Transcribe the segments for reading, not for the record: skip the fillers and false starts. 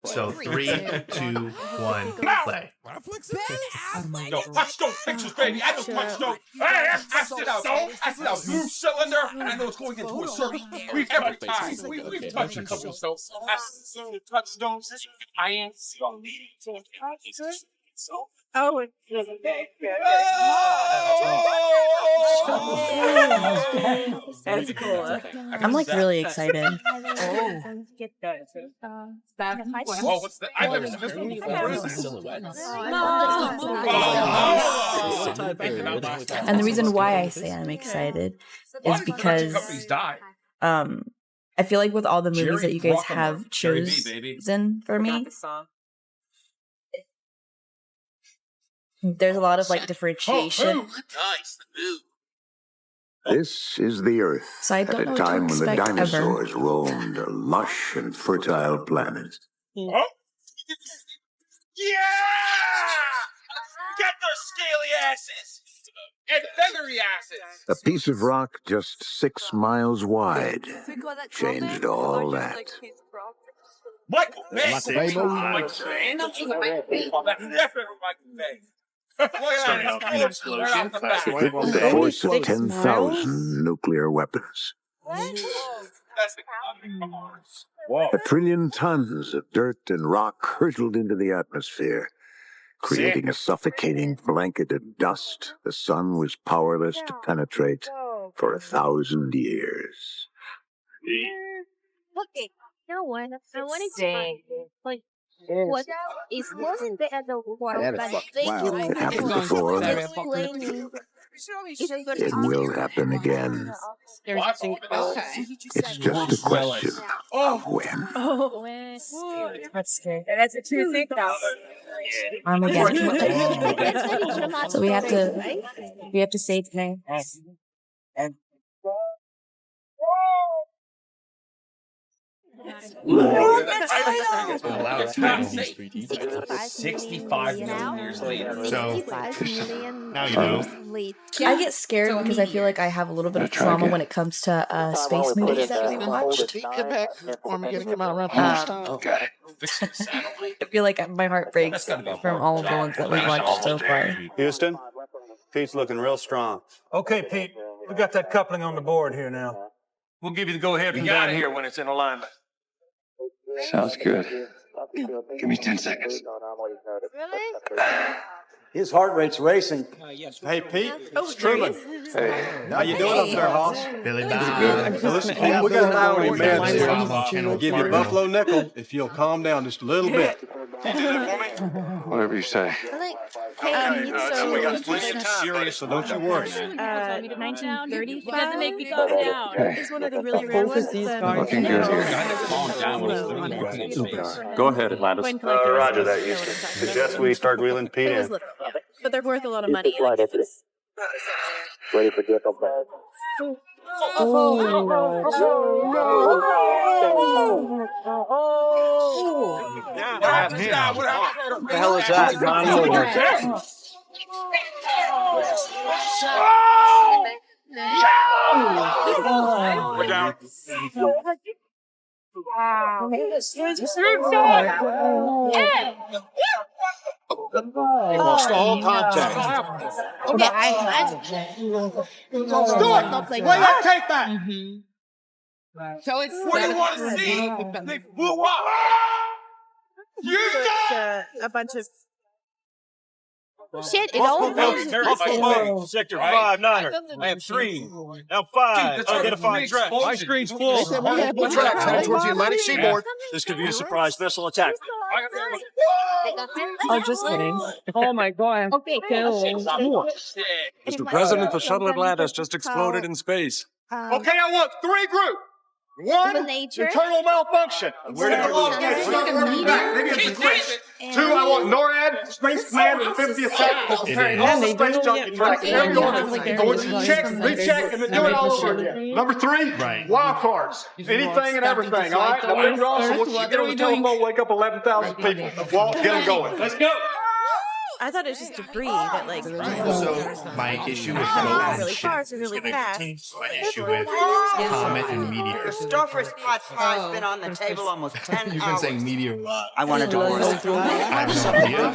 So 3, 2, 1, play. No, punch those pictures, baby. I don't punch those. Hey, I sit out. I sit out. Blue cylinder, and I know it's going into a circle. We've every time. We've touched a couple of those. I touched those. I am so. Oh, that's cool. I'm like really excited. Oh, what's that? I've never seen this one before. And the reason why I say I'm excited is because I feel like with all the movies that you guys have chosen for me, there's a lot of like differentiation. This is the Earth, So I don't at know a what to time when the expect dinosaurs roamed a lush and fertile planet. Yeah! Get those scaly asses! And feathery asses! A piece of rock just 6 miles wide changed all that. Michael Bay! Michael Bay! Definitely Michael Bay! Look at that explosion! The force of 10,000 nuclear weapons. A trillion tons of dirt and rock hurtled into the atmosphere, creating a suffocating blanket of dust the sun was powerless to penetrate for 1,000 years. Okay, no one. I wanted to like what is wasn't there the one but they It happened before. explaining It will happen again. It's just a question of when. That's scary. That's a true thing now. Armageddon. So we have to say today. Allowed time. 65 million years later. So now you know. I get scared because I feel like I have a little bit of trauma when it comes to space movies that we've watched. Armageddon come out around Okay. I feel like my heart breaks from all of the ones that we've watched so far. Houston, Pete's looking real strong. Okay, Pete, we got that coupling on the board here now. We'll give you the go-ahead from down here when it's in alignment. Sounds good. Give me 10 seconds. His heart rate's racing. Hey, Pete, it's Truman. Hey. How you doing up there, Hoss? Billy Bob. Listen, we got an hour in man here. We'll give you a buffalo nickel if you'll calm down just a little bit. Whatever you say. we got plenty of time. Serious, so don't you worry. 1930. Doesn't make me calm down. It's one of the really rare ones. Looking good here. Go ahead, Atlantis. Roger that, Houston. Suggest we start reeling Pete in. But they're worth a lot of money. Ready for dip-up. What the hell is that? We're down. Lost all contact. Okay, Let's do it. Play that tape back. So it's What do you want to see? They blew up. You got a bunch of shit, it all goes Sector 5, Niner. I have 3. Now 5. Unidentified track. My screen's full. Multiple tracks heading towards the Atlantic seaboard. This could be a surprise missile attack. Oh, just kidding. Oh my god. Okay, cool. Mr. President, the shuttle Atlantis just exploded in space. Okay, I want 3 groups. 1, nature. internal malfunction. Where did it go? 2, I want NORAD, Space Command, and 50th Sector. All the space junkie tracks. Every order. Go and check, recheck, and then do it all over again. Number 3, wild cards. Anything and everything, all right? The big draw, so once you get on the telephone, wake up 11,000 people. Walt, get them going. Let's go. I thought it was just debris that like. So my issue with both really far, so really fast. my issue with comet and meteor. Stouffer's pot pie's been on the table almost 10 You've been hours. saying meteor a lot. I wanted to order that. I have no idea.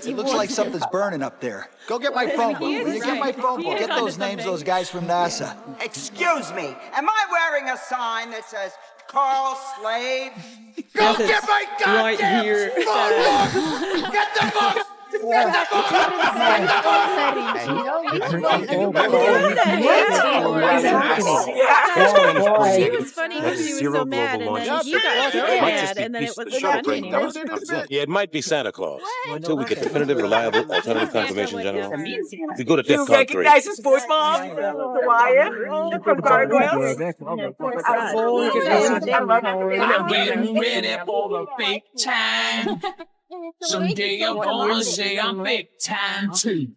It looks like something's burning up there. Go get my phone book. When you get my phone book, get those names of those guys from NASA. Excuse me, am I wearing a sign that says Carl Slade? Go get my goddamn phone book! Get the book! She was funny because she was so mad, and then you got so mad, and then it wasn't funny anymore. Yeah, it might be Santa Claus. Until we get definitive, reliable, alternative confirmation, General. We go to DEFCON 3. his voice, Mom? Wyatt? From Gargoyles? I'm getting ready for the big time. Someday I'm gonna say I'm big time too.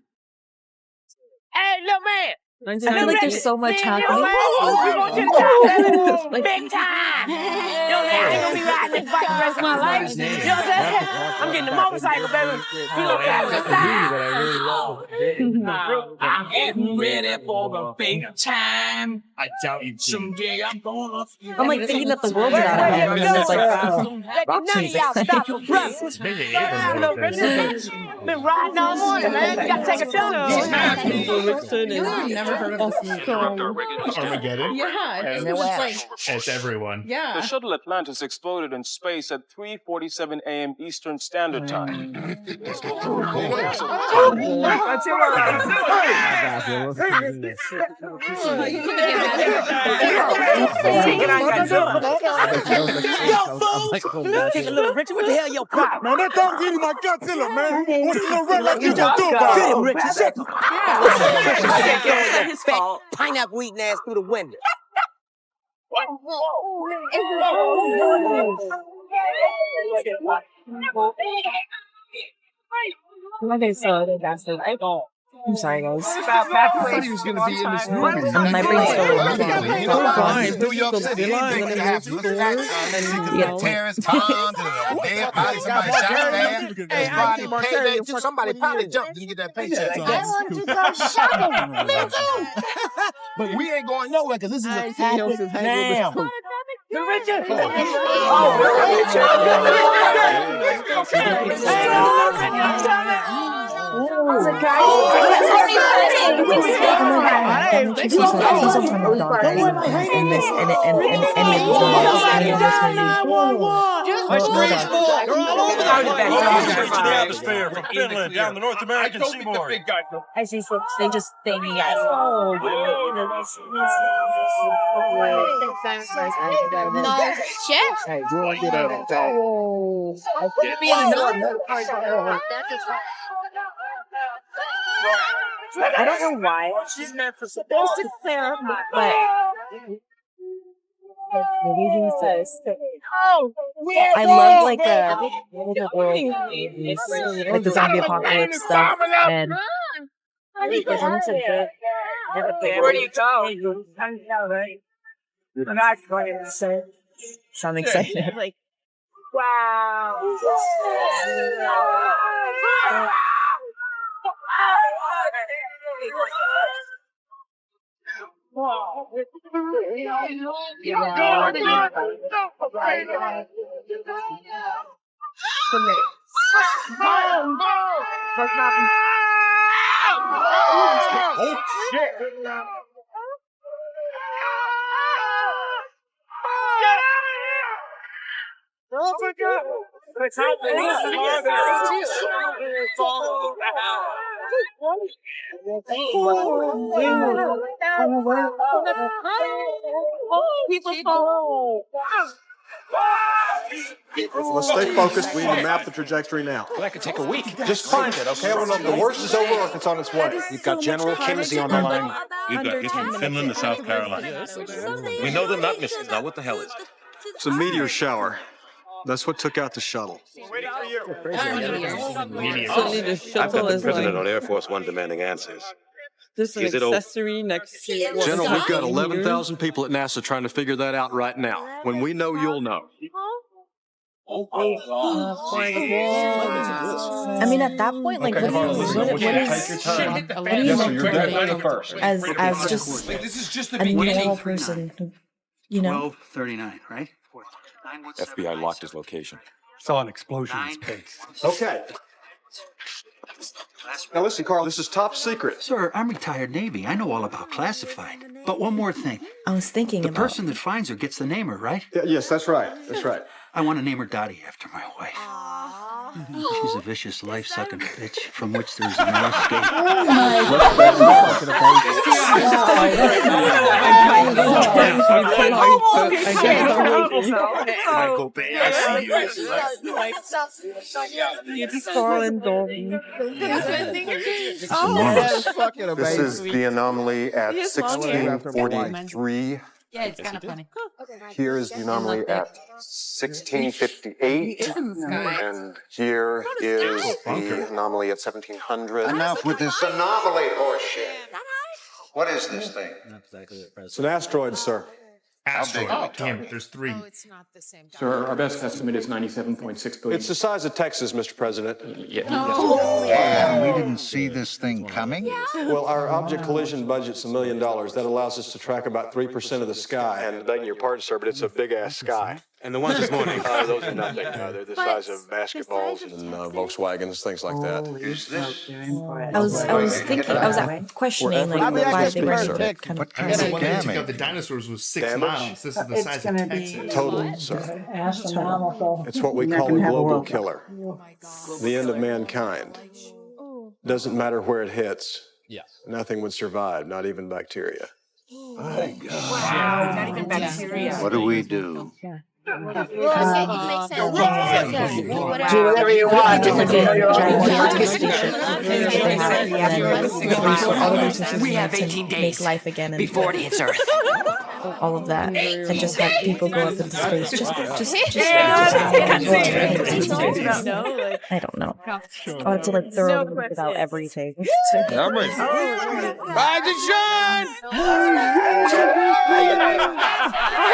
Hey, little man. I feel like there's so much happening. Big time. You know what I'm saying? I ain't gonna be riding this bike the rest of my life. You know what I'm saying? I'm getting the motorcycle, baby. You look at I'm getting ready for the big time. I doubt you. Someday I'm gonna. I'm like thinking that the world's out of hand, and then it's like, none of y'all stop your brothers. Been riding all morning, man. You gotta take a Never heard of Armageddon? Yeah, It's everyone. yeah. The shuttle Atlantis exploded in space at 3:47 a.m. Eastern Standard Time. Richard, what the hell your problem? Man, that don't give me my Godzilla, man. What's the red like you gonna do about it? Richard. His fault. Pineapple eating ass through the window. I'm sorry, guys. I thought he was gonna be in this movie. My brain's still Fine, New York City, anything can happen. Terrence, Tom, dead body, somebody shot man. Everybody payday. Somebody probably jumped to get that paycheck. I want to go shopping. Me too. But we ain't going nowhere because this is a package now. Richard. Atmosphere from Finland down the North American seaboard. They just think No shit. Hey, we'll get out of that. I don't know why. She's meant for supposed to Sarah, but I love like the zombie apocalypse stuff, and Where do you go? so I'm excited. Like, wow. Oh, shit. Let's stay focused. We need to map the trajectory now. That could take a week. Just find it, okay? I don't know if the worst is over or if it's on its way. You've got General Kinsey on the line. We've got people from Finland to South Carolina. We know they're not missiles. Now, what the hell is it? It's a meteor shower. That's what took out the shuttle. I've got the president on Air Force One demanding answers. There's an accessory next to it. General, we've got 11,000 people at NASA trying to figure that out right now. When we know, you'll know. I mean, at that point, like, Okay, Carl, listen, I want you to take your time. Yes, sir, you're definitely first. As just This is just the a beginning. normal person, you know? 12:39, right? FBI locked his location. Saw an explosion in space. Okay. Now listen, Carl, this is top secret. Sir, I'm retired Navy. I know all about classified. But one more thing. I was thinking The about person that finds her gets the name her, right? Yes, that's right. That's right. I want to name her Dottie after my wife. She's a vicious, life-sucking bitch from which there's no escape. Michael Bay, I see you. This is the anomaly at 1643. Yeah, it's kind of funny. Here is the anomaly at 1658. And here is the anomaly at 1700. Enough with this Anomaly horseshit. What is this thing? It's an asteroid, sir. Asteroid. Damn it, there's 3. Sir, our best estimate is 97.6 billion. It's the size of Texas, Mr. President. And we didn't see this thing coming? Well, our object collision budget's $1 million. That allows us to track about 3% of the sky. And begging your pardon, sir, but it's a big-ass sky. And the ones this morning. Those are nothing. They're the size of basketballs and Volkswagens, things like that. I was thinking, I was questioning, like, why they were kind of. I was wondering to go, the dinosaurs was 6 miles. This is the size of Texas. Total, sir. It's what we call a global killer. The end of mankind. Doesn't matter where it hits. Nothing would survive, not even bacteria. Wow, not even bacteria. What do we do? It makes sense. Do whatever you want. We have 18 days make life again before it hits Earth. All of that, and just have people go up into space. Just I don't know. I'll have to like thoroughly look about everything. Rise and shine! Oh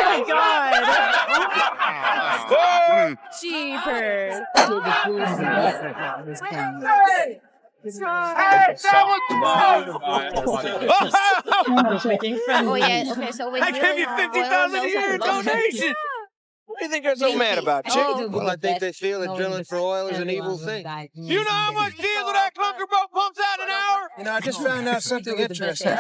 my god! Jeepers! Making friends. Oh yeah. Okay, so I gave you 50,000 a year donation. What do you think they're so mad about, chick? Well, I think they feel that drilling for oil is an evil thing. You know how much diesel that clunker boat pumps out an hour? You know, I just found out something interesting.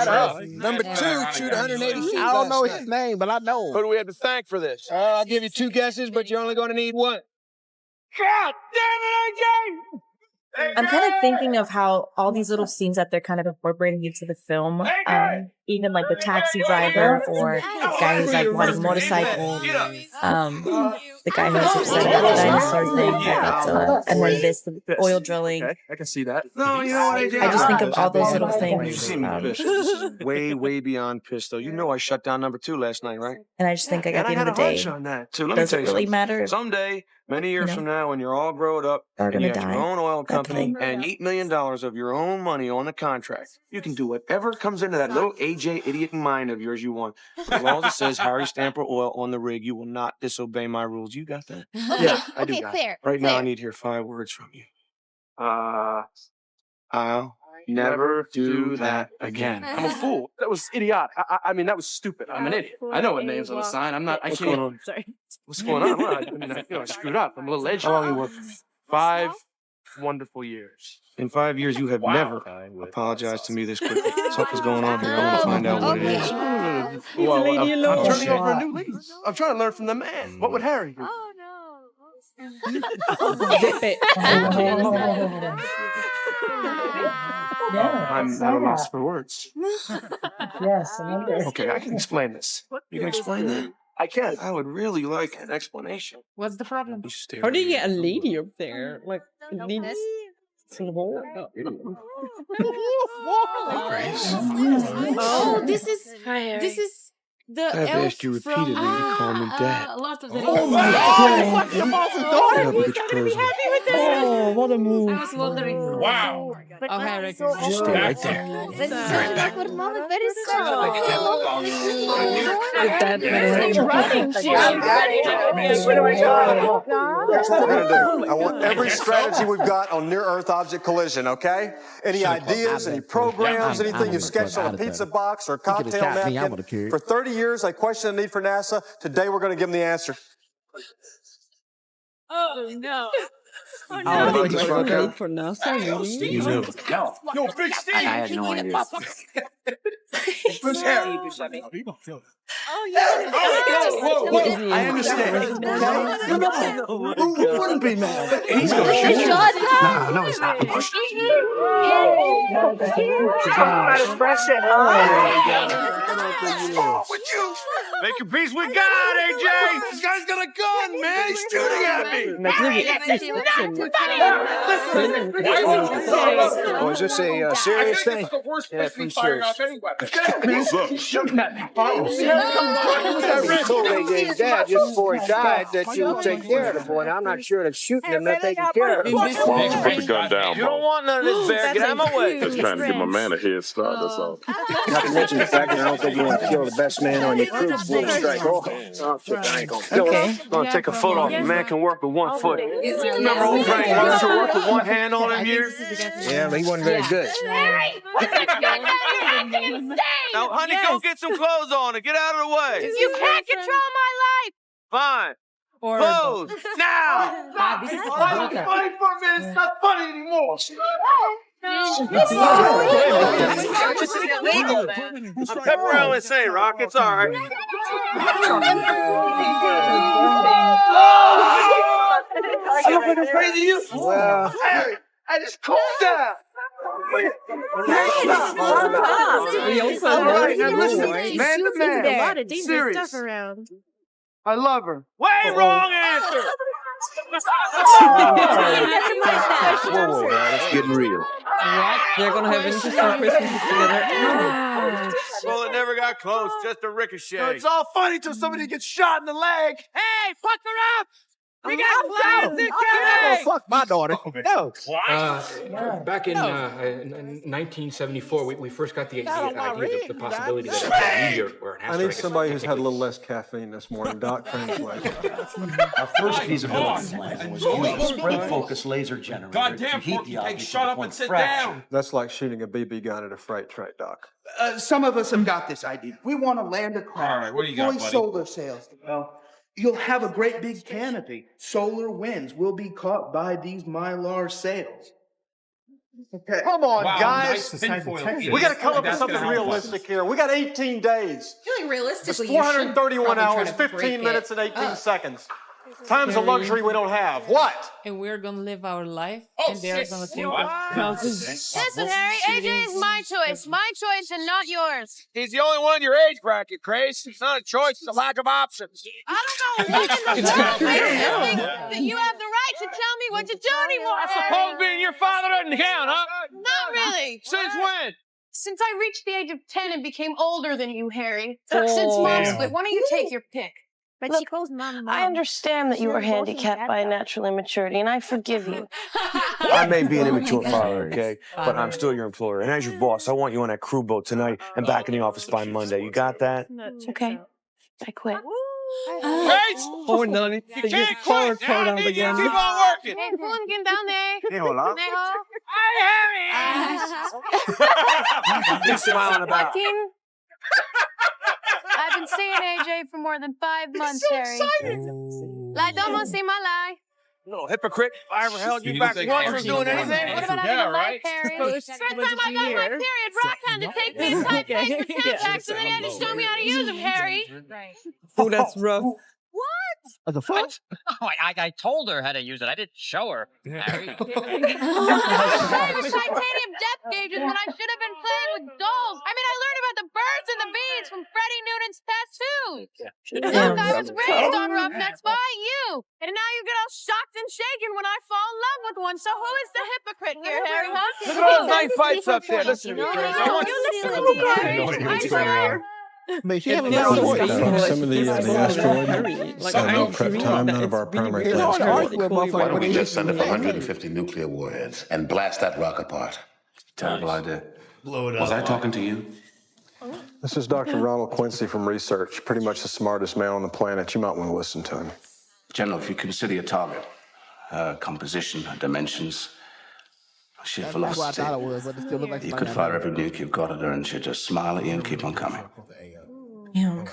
Number 2 chewed 180 feet. I don't know his name, but I know. Who do we have to thank for this? I'll give you 2 guesses, but you're only going to need 1. God damn it, AJ! I'm kind of thinking of how all these little scenes that they're kind of incorporating into the film, even like the taxi driver or the guy who's like wanting motorcycle, the guy who's upset about the dinosaur thing, and then the oil drilling. Okay, I can see that. No, you know what I did? I just think of all those little You things. seem pissed. This is way beyond pissed, though. You know I shut down number 2 last night, right? And I just think like at the end of the day, on that, too. Let me does tell it you really something. matter? Someday, many years from now, when you're all grown up Are and you gonna have die. your own oil That company thing. and $8 million of your own money on the contract, you can do whatever comes into that little AJ idiot mind of yours you want. As long as it says Harry Stamper Oil on the rig, you will not disobey my rules. You got that? Yeah, I do. Okay, clear. Right now, I clear. need to hear 5 words from you. I'll never do that again. I'm a fool. That was idiotic. I mean, that was stupid. I'm an idiot. I know what names on the sign. I'm not. I What's can't. going on? Sorry. What's going on? Well, I mean, I feel I screwed up. I'm a little edgy. How long you worked for me? 5 wonderful years. In 5 years, you have never apologized to me this quickly. Something's going on here. I want to find out what it is. Well, I'm turning over a new leaf. I'm trying to learn from the man. What would Harry do? Oh no. Zip it. I'm at a loss for words. Yes, I wonder. Okay, I can explain this. You can explain that? I can. I would really like an explanation. What's the problem? You stare How do you at get a me. lady up there? Like, it needs some hole. Oh, this is the I've elf asked you from repeatedly to call me Dad. Lord of the Oh Rings. my Oh, God. fuck your boss's daughter. He's gonna be happy with this. Oh, what a move. I was wondering. Wow. But Okay, just stay right there. Very That's what we're going to do. I want every strategy we've got on near-Earth object collision, okay? Any ideas, any programs, anything you've sketched on a pizza box or a cocktail napkin. For 30 years, I questioned the need for NASA. Today, we're going to give them the answer. Oh, no. Oh, Oh, no. they were great for NASA, really? You knew. Yo, Big Steve. I had no idea. Who's here? Oh, yeah. I understand. Who wouldn't be mad? He's gonna shoot you. No, he's not. Make your peace with God, AJ. This guy's got a gun, man. He's shooting at me. Oh, is this a serious thing? The worst Yeah, place to be pretty firing serious. off any weapon. He's shooting at me. I told AJ's dad just before he died that you would take care of the boy. Now, I'm not sure that shooting him, they're taking care of him. Put the gun down, You don't want none of this, Bear. Get out of my way. Just trying to give my man a head start, that's all. Not to mention the fact that I don't think you want to kill the best man on your crew before you strike. Oh, I ain't gonna kill him. Gonna take a foot off. A man can work with 1 foot. Remember old Frank Woods who worked with 1 hand on him years? Yeah, but he wasn't very good. Now, honey, go get some clothes on and get out of the way. You can't control my life. Fine. Clothes now. Funny for a minute. It's not funny anymore. I'm pep around and say, Rock, it's all right. I'm not crazy you. Well, Harry, I just cooled down. Man to man. A lot of dangerous Serious. stuff around. I love her. Way wrong answer. Whoa, man, it's getting real. What? They're gonna have interesting Christmases together. Well, it never got close, just a ricochet. It's all funny till somebody gets shot in the leg. Hey, fuck her up. We got plans this guy. Fuck my daughter. No. Back in 1974, we first got the idea, the possibility that a meteor or an I asteroid. need somebody who's had a little less caffeine this morning. Doc, translate. Our first feasibility plan was to use a spring-focused laser generator to Goddamn, heat Porky, the take object shut to the up point and of sit fracture. down. That's like shooting a BB gun at a freight train, Doc. Some of us have got this idea. We want to land a craft. All right, what do you got, buddy? Solar sails. Well, you'll have a great big canopy. Solar winds will be caught by these Mylar sails. Okay. Come on, Wow, guys. nice tinfoil. We got to come up with something realistic here. We got 18 days. Feeling realistically, It's 431 hours, 15 minutes, and 18 seconds. Time's a luxury we don't have. What? And we're gonna live our life, Oh, and they're shit. gonna think Listen, Harry, AJ is my choice and not yours. He's the only one in your age bracket, Grace. It's not a choice, it's a lack of options. I don't know. I think that you have the right to tell me what to do anymore. I suppose being your father doesn't count, huh? Not really. Since when? Since I reached the age of 10 and became older than you, Harry. Since Mom split, why don't you take your pick? But Look, she calls Mom. I understand that you were handicapped by natural immaturity, and I forgive you. I may be an immature father, okay? But I'm still your employer. And as your boss, I want you on that crew boat tonight and back in the office by Monday. You got that? Okay. I quit. Grace! Oh, no, You can't quit. Now you again. keep on working. Hey, pulling him down there. Hey, hola. Hey, Harry. You smiling about? Joaquin, I've been seeing AJ for more than 5 months, Harry. La domo si malai. No, hypocrite. I ever held you back once from doing anything? What about having a life, Harry? First time I got my period, Rock had to take me inside face for contacts, and then he had to show me how to use them, Harry. Oh, that's rough. The fuck? Oh, I told her how to use it. I didn't show her. Harry. I have titanium depth gauges when I should have been playing with dolls. I mean, I learned about the birds and the bees from Freddie Newton's tattoos. Look, I was raised on Roughnecks by you. And now you get all shocked and shaken when I fall in love with one. So who is the hypocrite here, Harry, huh? Look at those nice fights up there. Listen to me, Grace. I want You listen to me, Harry. I swear. But she It haven't feels been so on stable. Proximity It's of the so asteroid, hurry. Like, and I no prep agree time, that none of it's our really, primary really plans hard to can argue work. with cool. motherfuckers Why don't when we they just send up they 150 nuclear warheads and blast that rock apart? Terrible idea. Blow it Was I up. talking to you? This is Dr. Ronald Quincy from research, pretty much the smartest man on the planet. You might want to listen to him. General, if you consider your target, her composition, her dimensions, sheer That's who I velocity, thought it was, but it still looked like you somebody could I fire know. every nuke you've got at her and she'd just smile at you and keep on coming.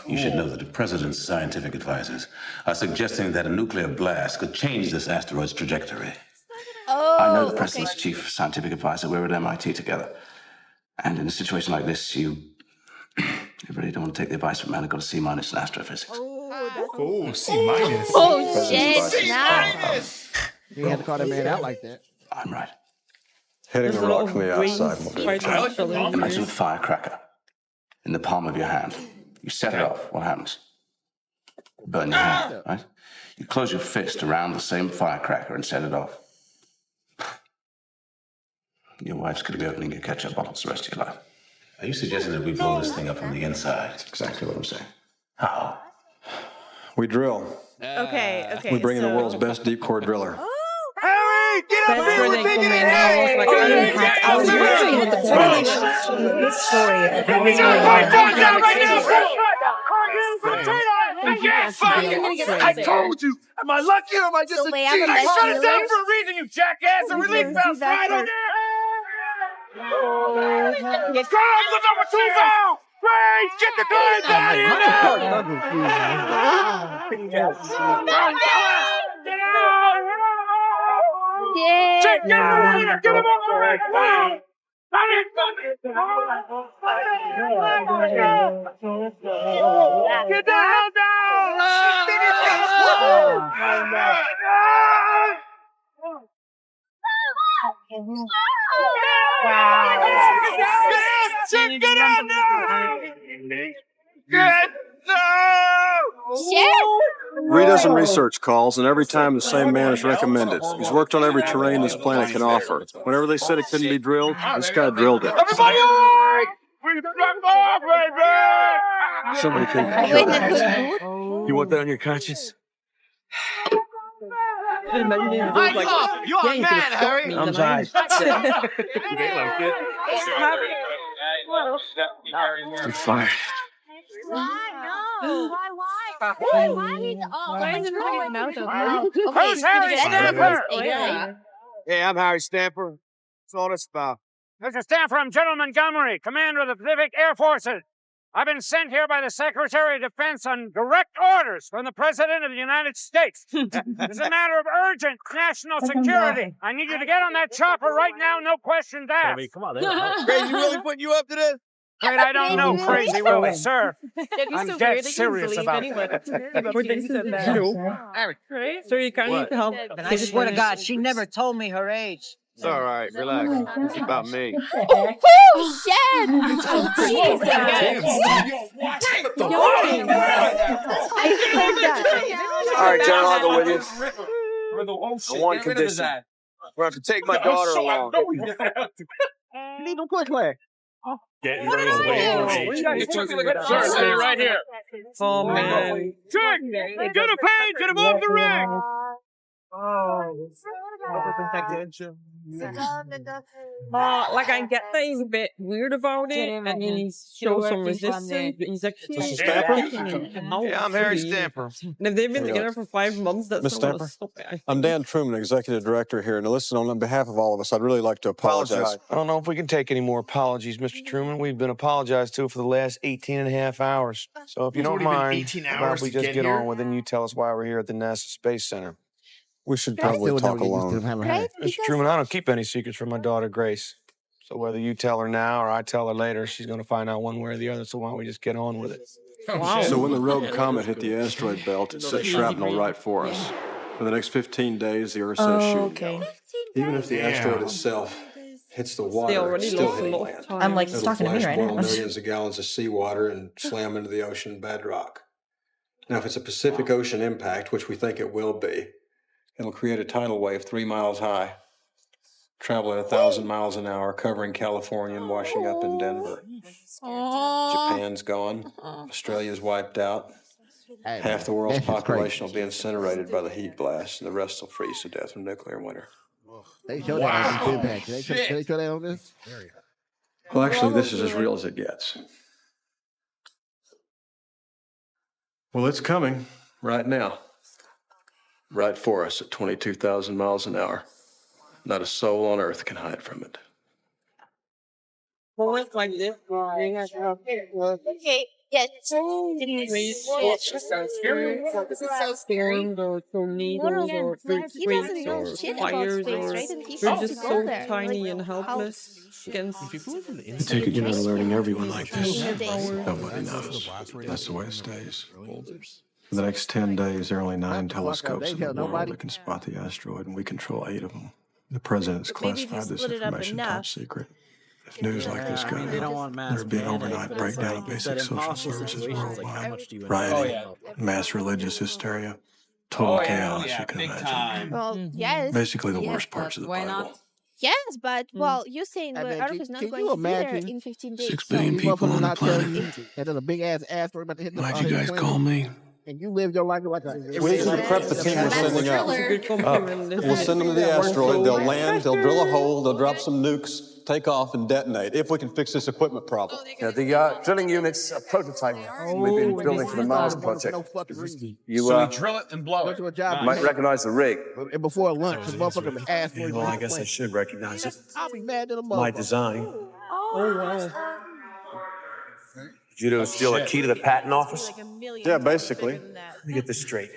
You should know that the president's scientific advisors are suggesting that a nuclear blast could change this asteroid's trajectory. I know the president's chief scientific advisor. We're at MIT together. And in a situation like this, you really don't want to take the advice from a man who got a C- in astrophysics. Oh, C minus. Oh shit! Now. You had to call that man out like that. I'm right. Hitting the There's a lot rock of from the brains outside will do it. fighting each other in Imagine a here. firecracker in the palm of your hand. You set it off. What happens? Burn your hand, right? You close your fist around the same firecracker and set it off. Your wife's going to be opening your ketchup bottles the rest of your life. Are you suggesting that we blow this thing up from the inside? That's exactly what I'm saying. How? We drill. Okay. We bring in the world's best deep core driller. Harry, get up That's here where with they me! come in. I was like, I didn't have to. I was wondering what the correlation in this story of what was going on. I told you! Am I lucky or am I just So a wait, I'm a genius? best I shut it down healer? for a reason, you jackass! The relief valve's right on there! Let's go! The number 2 valve! Grace, get the guns out of here Yeah. Check it out! Get him on the right! Get the hell Check it out now! Get Reed does some research calls, and every time the same man is recommended. He's worked on every terrain this planet can offer. Whenever they said it couldn't be drilled, this guy drilled it. Everybody! We struck off, baby! Somebody take You want that on your conscience? You are mad, Harry! I'm sorry. You're fired. Who's Harry Stamper? Hey, I'm Harry Stamper. That's all this about. Mr. Stamper, I'm General Montgomery, Commander of the Pacific Air Forces. I've been sent here by the Secretary of Defense on direct orders from the President of the United States. It's a matter of urgent national security. I need you to get on that chopper right now, no questions asked. Come on, Crazy Willie putting you up to this? Wait, I don't know Crazy Willie, sir. I'm I'm dead serious about it. Right? So you can't even help. And I swear to God, she never told me her age. It's all right. Relax. It's about me. Oh shit! Jesus! All right, General, I'll go with you. On one condition. We're going to have to take my daughter along. Leave him quickly. Getting ready. Stay right here. Oh, man. Check! Get a page! Get him off the ring! Like I get that he's a bit weird about it, and he shows some resistance, but he's actually Mr. Stamper? Yeah, I'm Harry Stamper. And if they've been together for 5 months, that's Miss not gonna Stamper? stop it. I'm Dan Truman, Executive Director here. Now listen, on behalf of all of us, I'd really like to apologize. I don't know if we can take any more apologies, Mr. Truman. We've been apologized to for the last 18 and a half hours. So if you It's don't only been mind, 18 how hours about we to just get get here? on with it and you tell us why we're here at the NASA Space Center. We should probably talk alone. Mr. Truman, I don't keep any secrets from my daughter, Grace. So whether you tell her now or I tell her later, she's going to find out one way or the other. So why don't we just get on with it? So when the rogue comet hit the asteroid belt, it set shrapnel right for us. For the next 15 days, the Earth says shoot. Okay. Even if the asteroid itself hits the water, already it's still lost a hitting lot of land. time. I'm like, he's It'll talking to me flash right boil now. millions of gallons of seawater and slam into the ocean bedrock. Now, if it's a Pacific Ocean impact, which we think it will be, it'll create a tidal wave 3 miles high. Travel at 1,000 miles an hour, covering California and washing up in Denver. Japan's gone. Australia's wiped out. Half the world's population will be incinerated by the heat blast, and the rest will freeze to death from nuclear winter. They show that on the pack. They show that on this? Well, actually, this is as real as it gets. Well, it's coming right now. Right for us at 22,000 miles an hour. Not a soul on earth can hide from it. Well, it's like this. Okay, yes. This is so scary. Or tornadoes or earthquakes or fires or we're just so tiny and helpless against. I take it you're not alerting everyone like this. Nobody knows. That's the way it stays. For the next 10 days, there are only 9 telescopes in the world that can spot the asteroid, and we control 8 of them. The president's classified this information top secret. If news like this got out, there'd be an overnight breakdown of basic social services worldwide. Rioting, mass religious hysteria, total chaos, you can imagine. Well, yes. Basically the worst parts of the Bible. Yes, but, well, you're saying the Earth is not going to be there in 15 days. 6 billion people on the planet. And there's a big ass asteroid about to hit the Why'd you guys call me? And you live your life like a... We need you to prep the team we're sending out. We'll send them to the asteroid. They'll land, they'll drill a hole, they'll drop some nukes, take off and detonate, if we can fix this equipment problem. Yeah, the drilling unit's a prototype we've been building for the Mars project. You So we drill it and blow it. might recognize the rig. And before lunch, the motherfucker asteroid... Well, I guess I should recognize it. I'll be mad at the motherfucker. My design. Oh, wow. Did you steal a key to the patent office? Yeah, basically. Let me get this straight.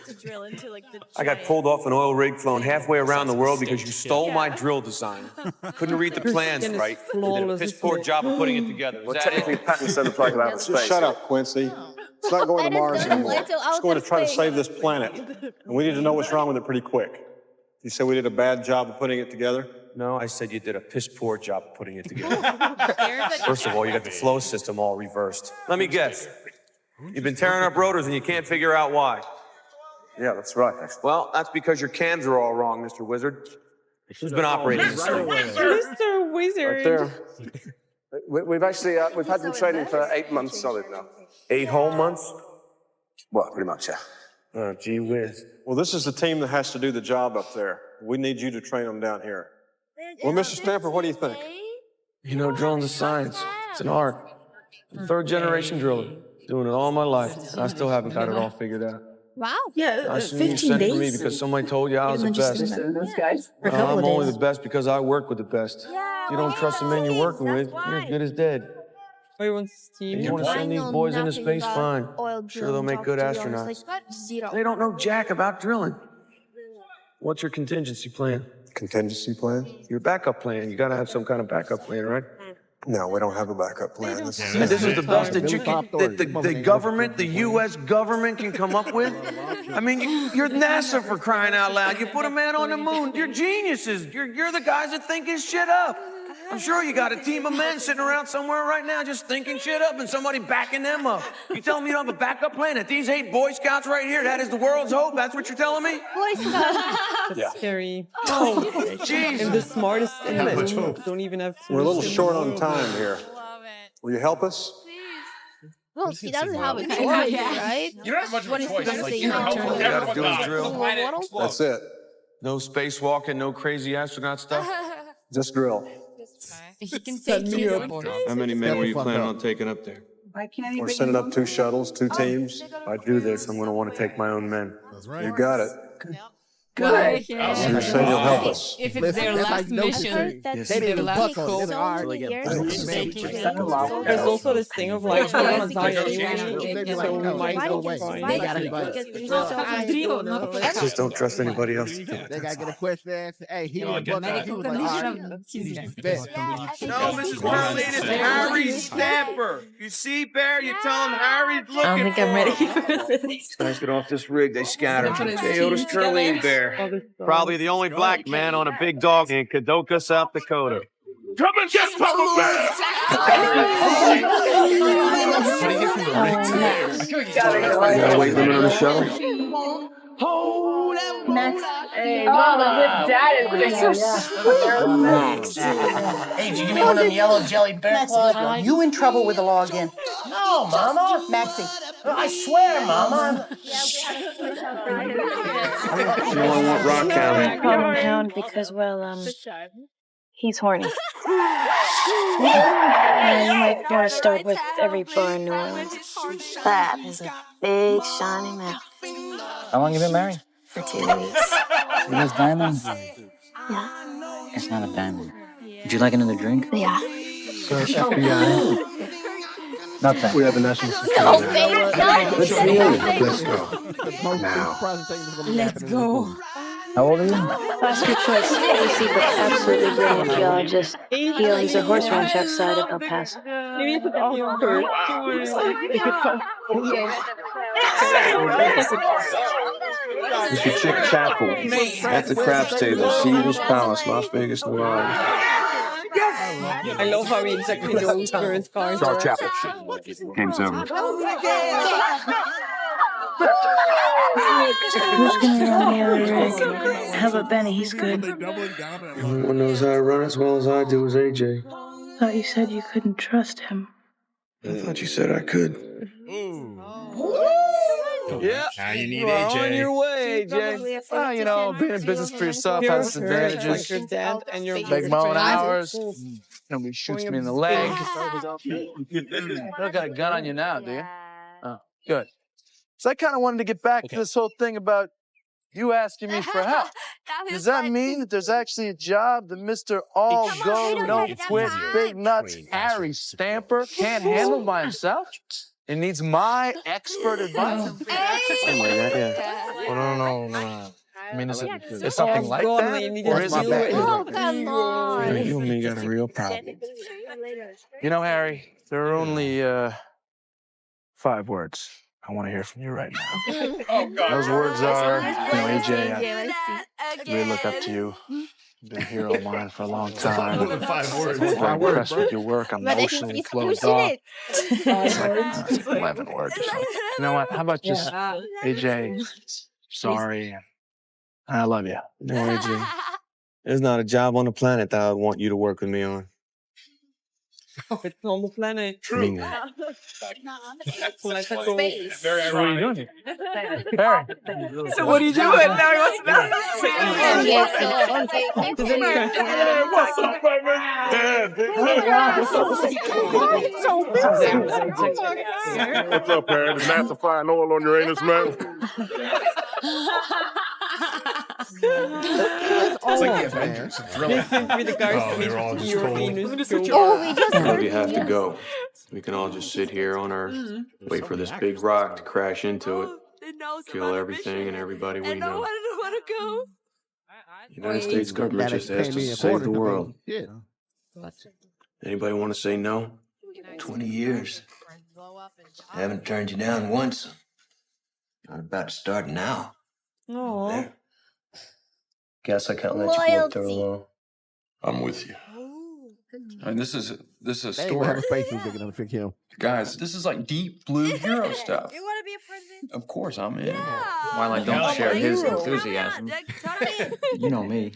I got pulled off an oil rig flown halfway around the world because you stole my drill design. Couldn't read the plans right. You did a piss poor job of putting it together. Well, technically, patents don't apply to outer Just space. shut up, Quincy. It's not going to Mars anymore. It's going to try to save this planet. And we need to know what's wrong with it pretty quick. You said we did a bad job of putting it together? No, I said you did a piss poor job of putting it together. First of all, you got the flow system all reversed. Let me guess. You've been tearing up rotors and you can't figure out why. Yeah, that's right, actually. Well, that's because your cams are all wrong, Mr. Wizard. Who's been operating this thing? Mr. Wizard. Right there. We've actually, we've had them training for 8 months solid now. 8 whole months? Well, pretty much, yeah. Oh, gee whiz. Well, this is the team that has to do the job up there. We need you to train them down here. Well, Mr. Stamper, what do you think? You know, drilling's a science. It's an art. I'm 3rd generation driller. Doing it all my life. And I still haven't got it all figured out. Wow. Yeah, I assume you sent for me because somebody told you I was the best. I'm only the best because I work with the best. If you don't trust the men you're working with, you're as good as dead. Oh, you want steam? You want to send these boys into space? Fine. Sure, they'll make good astronauts. They don't know jack about drilling. What's your contingency plan? Contingency plan? Your backup plan. You got to have some kind of backup plan, right? No, we don't have a backup plan. And this is the best that you can, that the government, the U.S. government can come up with? I mean, you're NASA for crying out loud. You put a man on the moon. You're geniuses. You're the guys that think his shit up. I'm sure you got a team of men sitting around somewhere right now just thinking shit up and somebody backing them up. You telling me you don't have a backup plan? That these 8 Boy Scouts right here, that is the world's hope? That's what you're telling me? Boy Scouts. Yeah. Scary. Oh, jeez. And the smartest in the room don't even have... We're a little short on time here. Will you help us? Well, he doesn't have a choice, right? You don't have much of a choice. Like, Like, you you're helpful. All you gotta do is drill. That's it. No spacewalking, no crazy astronaut stuff. Just drill. He can say How many men were you planning on taking up there? We're sending up 2 shuttles, 2 teams. If I do this, I'm gonna want to take my own men. You got it. Good. So you're saying you'll help us? If it's their last mission, their last goal. There's also this thing of like, I want to die anyway, so we might as well be fine. Just don't trust anybody else. They gotta get a question answered. Hey, he was No, Mrs. Curley, it's Harry Stamper. You see, Bear? You tell him Harry's looking. I don't think I'm ready for this. Guys, get off this rig. They scattered. Hey, Otis Curley, Bear. Probably the only black man on a big dog in Kadoka, South Dakota. Come and get Papa Bear! How do you get from the rig to there? I feel like You got a weight limit on the shuttle? Max, Hey, Mama, your dad is so Max. Hey, did you give me one of them yellow jelly bear claws? Are you in trouble with the law again? No, Mama. Maxie, I swear, Mama. You know I want Rock County. Call him Hound because, well, he's horny. You might want to start with every bar in New Orleans. That is a big, shiny mouth. How long you been married? For 2 weeks. See this diamond? Yeah. It's not a diamond. Would you like another drink? Yeah. Sir, FBI. Nothing. We have a national security. No, now. Let's go. Now. Let's go. How old are you? Oscar choice, Stacy, but absolutely brilliant geologist. He owns a horse ranch outside of El Paso. It's your chick chapel at the craps table, Caesar's Palace, Las Vegas, Nevada. I love how he exactly knows where his cars are. Chapel. Game's over. Who's gonna run the other rig? How about Benny? He's good. Everyone knows how to run as well as I do as AJ. Thought you said you couldn't trust him. I thought you said I could. Yeah. Now you need You are AJ. on your way, AJ. Well, you know, being in business for yourself has its advantages. Like your dad and your Big moan hours. Nobody shoots me in the leg. You don't got a gun on you now, do you? Oh, good. So I kind of wanted to get back to this whole thing about you asking me for help. Does that mean that there's actually a job that Mr. All Go, No Quit, Big Nuts, Harry Stamper can't handle by himself? It needs my expert advice? Something like that, yeah. Oh, no. I mean, is it something like that? Or is it bad? You and me got a real problem. You know, Harry, there are only 5 words I want to hear from you right now. Those words are, AJ, I really look up to you. You've been a hero of mine for a long time. More than 5 words. I'm impressed with your work. I'm emotionally closed off. It's like 11 words or something. You know what? How about just, AJ, sorry, I love you. No, AJ. There's not a job on the planet that I would want you to work with me on. Oh, it's on the planet. I mean that. Let's go. Very So what are you doing here? Harry. So what are you doing? Now he wants to know. What's up, What's up, Harry? The massifying oil on your anus, man? It's like the Avengers. They were all just cold. Where do you have to go? We can all just sit here on Earth, wait for this big rock to crash into it, kill everything and everybody we know. The United States government just asked us to save the world. Anybody want to say no? 20 years. I haven't turned you down once. I'm about to start now. Aww. Guess I can't let you walk through alone. I'm with you. I mean, this is a story. Have a face is big enough to pick him. Guys, this is like deep blue hero stuff. You want to be a president? Of course I'm in. While I don't share his enthusiasm, you know me.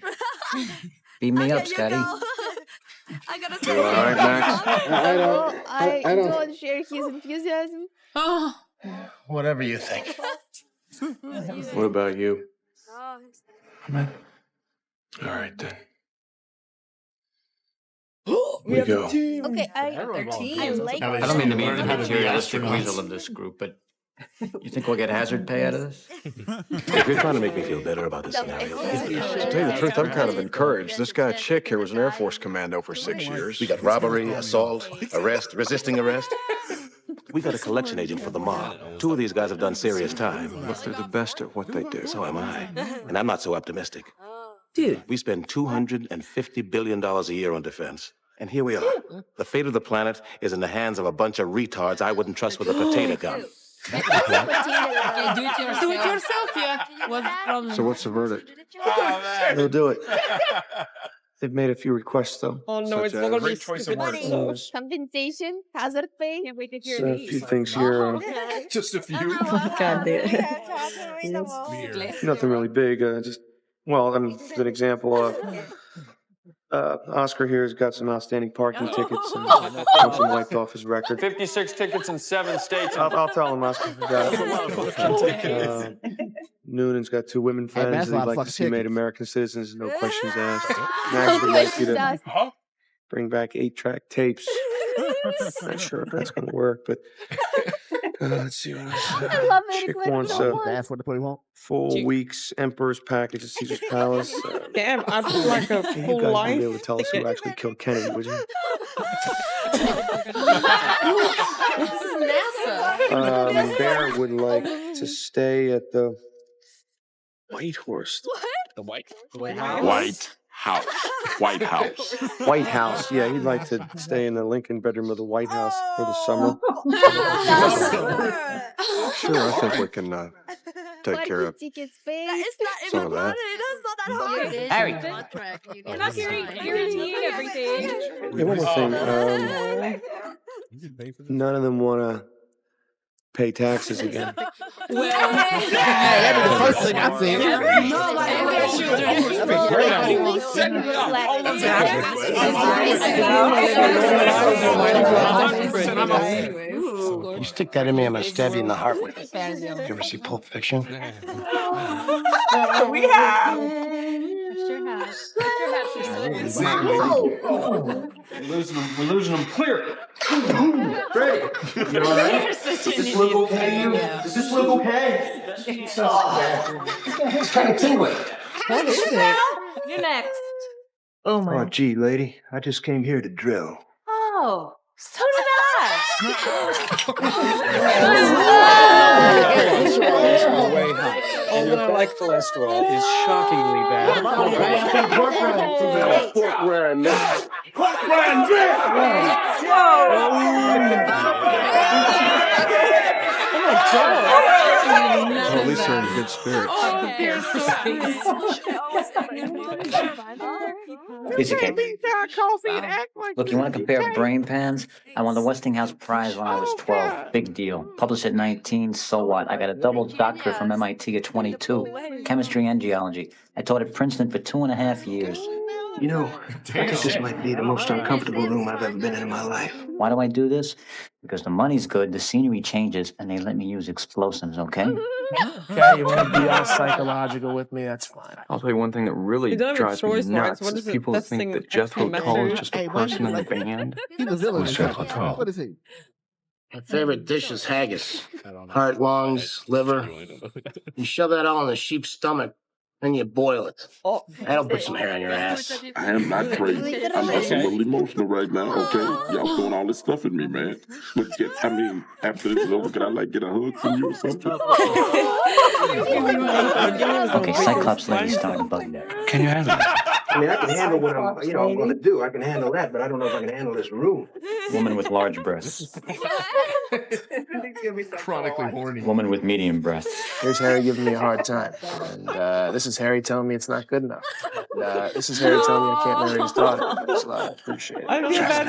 Beat me up, Scotty. I gotta You say, all right, Max? I don't share his enthusiasm. Whatever you think. What about you? I'm in. All right, then. We go. Okay, I like. I don't mean to be the materialistic weasel of this group, but you think we'll get hazard pay out of this? If you're trying to make me feel better about this scenario, to tell you the truth, I'm kind of encouraged. This guy Chick here was an Air Force commando for 6 years. We got robbery, assault, arrest, resisting arrest. We got a collection agent for the mob. 2 of these guys have done serious time. But they're the best at what they do. So am I. And I'm not so optimistic. Dude. We spend $250 billion a year on defense. And here we are. The fate of the planet is in the hands of a bunch of retards I wouldn't trust with a potato gun. Do it yourself, yeah. What's the problem? So what's the verdict? They'll do it. They've made a few requests, though. Oh no, it's not gonna be stupid. Compensation, hazard pay. So a few things here. Just a few. God, dude. Nothing really big. Just Well, I'm a good example. Oscar here has got some outstanding parking tickets and wants them wiped off his record. 56 tickets in 7 states. I'll tell him, Oscar. Noonan's got 2 women friends that's a that lot he'd of like to see fucking made tickets. American citizens, no questions asked. Max would like you to bring back 8-track tapes. Not sure if that's going to work, but let's see what else. I love it. Chick wants a That's what the point want. full week's Emperor's package at Caesar's Palace. Damn, I feel like a You full guys life. wouldn't be able to tell us who actually killed Kennedy, would you? This is NASA. Bear would like to stay at the White Horse. The White House. White House. White House. Yeah, he'd like to stay in the Lincoln bedroom of the White House for the summer. Sure, I think we can take care of some of that. Harry. You're not guaranteeing everything. Yeah, one more thing. None of them want to pay taxes again. That'd be the first thing I've seen. You stick that in me, I'm gonna stab you in the heart with it. You ever see Pulp Fiction? We have. We're losing them clear. Great. You all right? Does this look okay to you? Does this look okay? It's kind of tingly. What is it? You're next. Oh, gee, lady. I just came here to drill. Oh, so did I. Way high. And your black cholesterol is shockingly bad. Well, at least they're in good spirits. Piece of cake. Look, you want to compare brain pans? I won the Westinghouse Prize when I was 12. Big deal. Published at 19, so what? I got a double doctorate from MIT at 22. Chemistry and geology. I taught at Princeton for 2.5 years. You know, I think this might be the most uncomfortable room I've ever been in my life. Why do I do this? Because the money's good, the scenery changes, and they let me use explosives, okay? Okay, you want to be all psychological with me? That's fine. I'll tell you one thing that really You don't have a drives me choice, Lawrence. nuts What is is it? people that Best think thing that Jethro extra Tull is measure? just a person in the band. He's a villain. Who's Jethro Tull? What is he? My favorite dish is haggis. Heart, lungs, liver. You shove that all in the sheep's stomach, then you boil it. Oh. That'll put some hair on your ass. I am not crazy. I'm just a little emotional right now, okay? Y'all throwing all this stuff at me, man. But I mean, after this is over, can I get a hug from you or something? Okay, Cyclops lady's starting to bug that. Can you handle it? I mean, I can handle what I'm going to do. I can handle that, but I don't know if I can handle this room. Woman with large breasts. Chronically horny. Woman with medium breasts. Here's Harry giving me a hard time. And this is Harry telling me it's not good enough. And this is Harry telling me I can't marry his daughter. So I appreciate it. I feel bad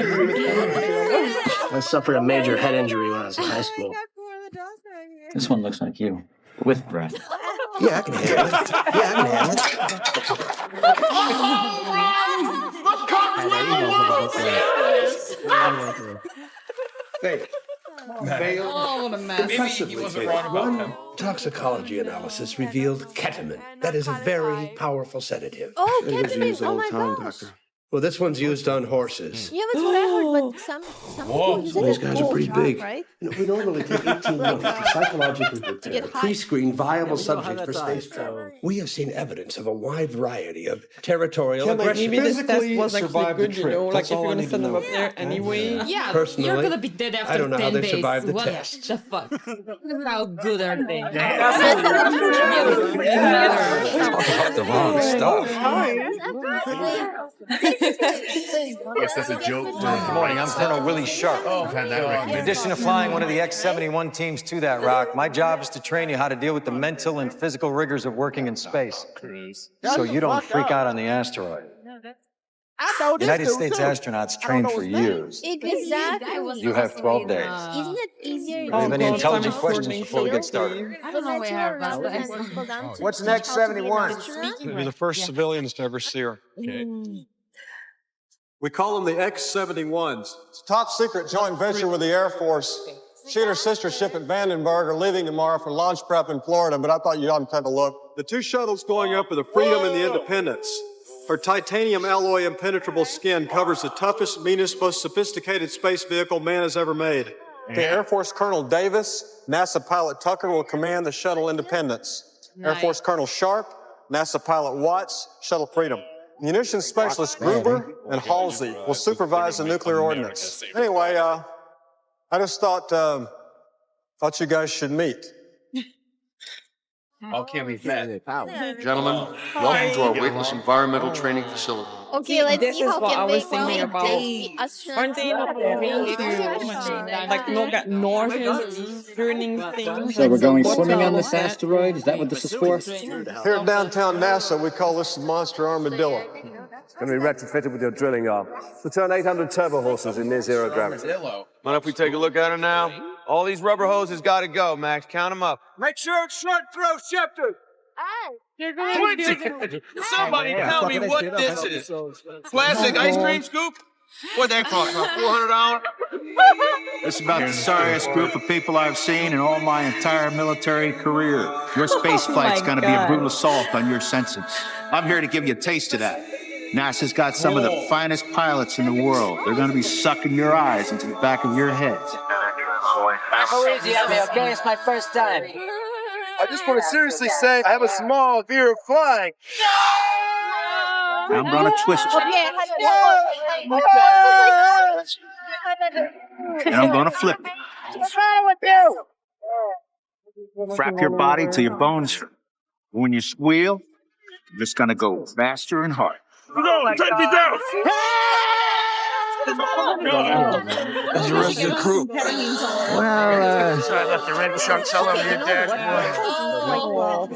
for the people. I suffered a major head injury when I was in high school. This one looks like you. With breath. Yeah, I can handle it. Yeah, I can handle it. Fake. Failed. Oh, what a mess. Impressively failed. One toxicology analysis revealed ketamine. That is a very powerful sedative. Oh, It was ketamine. used Oh all my the time, gosh. doctor. Well, this one's used on horses. Yeah, that's what I heard, but some people use it These as guys are cool pretty drug, big. right? We normally take 18 months to psychologically prepare, pre-screen viable subjects for space travel. We have seen evidence of a wide variety of territorial aggression. Maybe this test was actually good, you know, like if you're gonna send them up there anyway. Yeah, Personally, you're gonna be dead after I don't know 10 how they days. survived the What test. the fuck? How good are they? Talk about the wrong stuff. Yes, that's a joke. Good morning, I'm Colonel Willie Sharp. I've had that In recommended. addition to flying one of the X-71 teams to that rock, my job is to train you how to deal with the mental and physical rigors of working in space. So you don't freak out on the asteroid. United States astronauts train for years. Exactly. You have 12 days. Isn't it easier? Do you have any intelligent questions before we get started? I don't know where about What's next, 71? You're the first civilians to ever see her. We call them the X-71s. It's a top secret joint venture with the Air Force. She and her sister ship at Vandenberg are leaving tomorrow for launch prep in Florida, but I thought you ought to take a look. The two shuttles going up are the Freedom and the Independence. Her titanium alloy impenetrable skin covers the toughest, meanest, most sophisticated space vehicle man has ever made. The Air Force Colonel Davis, NASA pilot Tucker will command the shuttle Independence. Air Force Colonel Sharp, NASA pilot Watts, shuttle Freedom. Munitions specialist Gruber and Halsey will supervise the nuclear ordnance. Anyway, I just thought you guys should meet. Okay, we've met. Gentlemen, welcome to our weightless environmental training facility. Okay, let's this see is how what I can was we thinking about. Aren't they not going to like look at north turning things? So we're going What's swimming on all this that? asteroid? Is that what this is for? Here at downtown NASA, we call this the Monster Armadillo. Going to be retrofitted with your drilling arm to turn 800 turbo horses in near zero gravity. Mind if we take a look at her now? All these rubber hoses got to go, Max. Count them up. Make sure it's short throw, Shepard. 20! Somebody tell me what this is. Plastic ice cream scoop? What'd that cost? About $400? This is about the sorriest group of people I've seen in all my entire military career. Your space flight's gonna be a brutal assault on your senses. I'm here to give you a taste of that. NASA's got some of the finest pilots in the world. They're gonna be sucking your eyes into the back of your heads. Go easy on me, okay? It's my first time. I just want to seriously say I have a small fear of flying. I'm gonna twist you. And I'm gonna flip you. What's wrong with you? Wrap your body till your bones hurt. When you squeal, you're just gonna go faster and harder. No, take me down! How's the rest of the crew? Well, So I left the red chunks all over your dashboard. Don't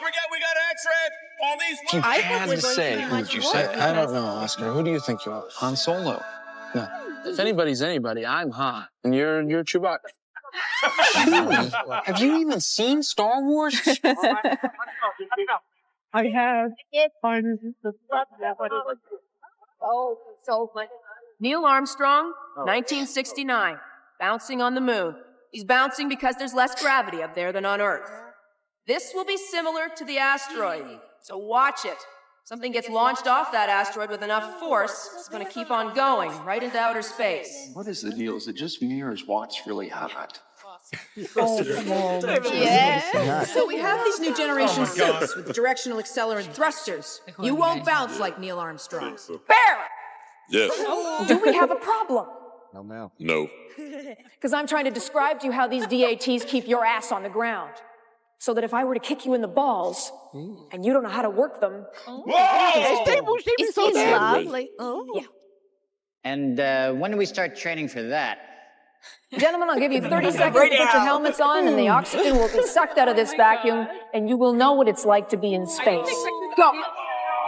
forget, we got X-ray. All these. You can say who'd you say. I don't know, Oscar. Who do you think you are? Han Solo. No. If anybody's anybody, I'm Han. And you're Chewbacca. Have you even seen Star Wars? I have. Oh, so much. Neil Armstrong, 1969, bouncing on the moon. He's bouncing because there's less gravity up there than on Earth. This will be similar to the asteroid, so watch it. Something gets launched off that asteroid with enough force, it's going to keep on going right into outer space. What is the deal? Is it just me or is Watts really hot? Yeah. So we have these new generation suits with directional accelerant thrusters. You won't bounce like Neil Armstrong. Bear! Yes. Do we have a problem? No, ma'am. No. Because I'm trying to describe to you how these DATs keep your ass on the ground. So that if I were to kick you in the balls, and you don't know how to work them... It seems lovely. Yeah. And when do we start training for that? Gentlemen, I'll give you 30 seconds to put your helmets on, and the oxygen will be sucked out of this vacuum, and you will know what it's like to be in space. Go!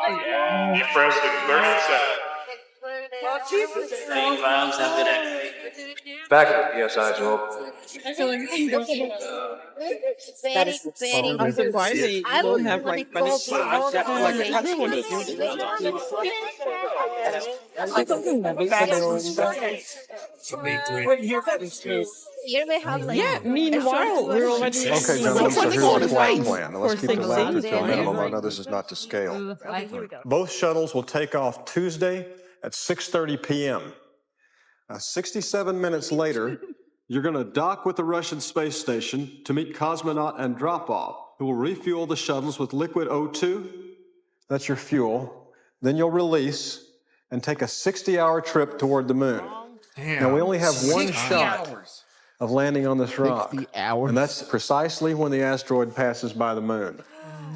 Impressive 37. Back at the PSI, Joel. I'm surprised they don't have like Here we have like yeah, meanwhile, we're already... Okay, gentlemen, so here's our flight plan. Now, let's keep the laughter to a minimum. I know this is not to scale. Both shuttles will take off Tuesday at 6:30 p.m. 67 minutes later, you're going to dock with the Russian space station to meet cosmonaut Andropov, who will refuel the shuttles with liquid O2. That's your fuel. Then you'll release and take a 60-hour trip toward the moon. Damn. Now, we only have one shot of landing on this rock. 60 hours. And that's precisely when the asteroid passes by the moon.